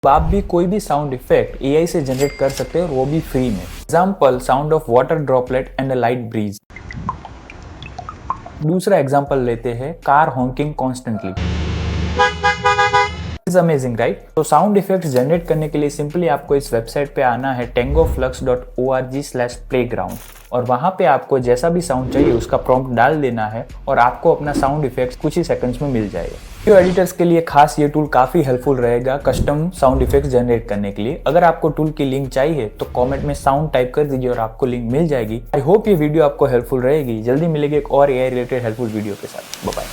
तो आप भी कोई भी साउंड इफेक्ट एआई से जनरेट कर सकते हैं और वो भी फ्री में। Example sound of water droplet and a light breeze. दूसरा एग्जाम्पल लेते हैं car honking constantly. Is amazing right. तो साउंड इफेक्ट्स जनरेट करने के लिए सिंपली आपको इस वेबसाइट पे आना है tangoflux.org/playground और वहां पे आपको जैसा भी साउंड चाहिए उसका प्रॉम्प्ट डाल देना है और आपको अपना साउंड इफेक्ट्स कुछ ही सेकंड्स में मिल जाएगा। वीडियो एडिटर्स के लिए खास ये टूल काफी हेल्पफुल रहेगा कस्टम साउंड इफेक्ट्स जनरेट करने के लिए। अगर आपको टूल की लिंक चाहिए तो कमेंट में साउंड टाइप कर दीजिए और आपको लिंक मिल जाएगी। आई होप ये वीडियो आपको हेल्पफुल रहेगी। जल्दी मिलेगी एक और एआई रिलेटेड हेल्पफुल वीडियो के साथ। Bye bye.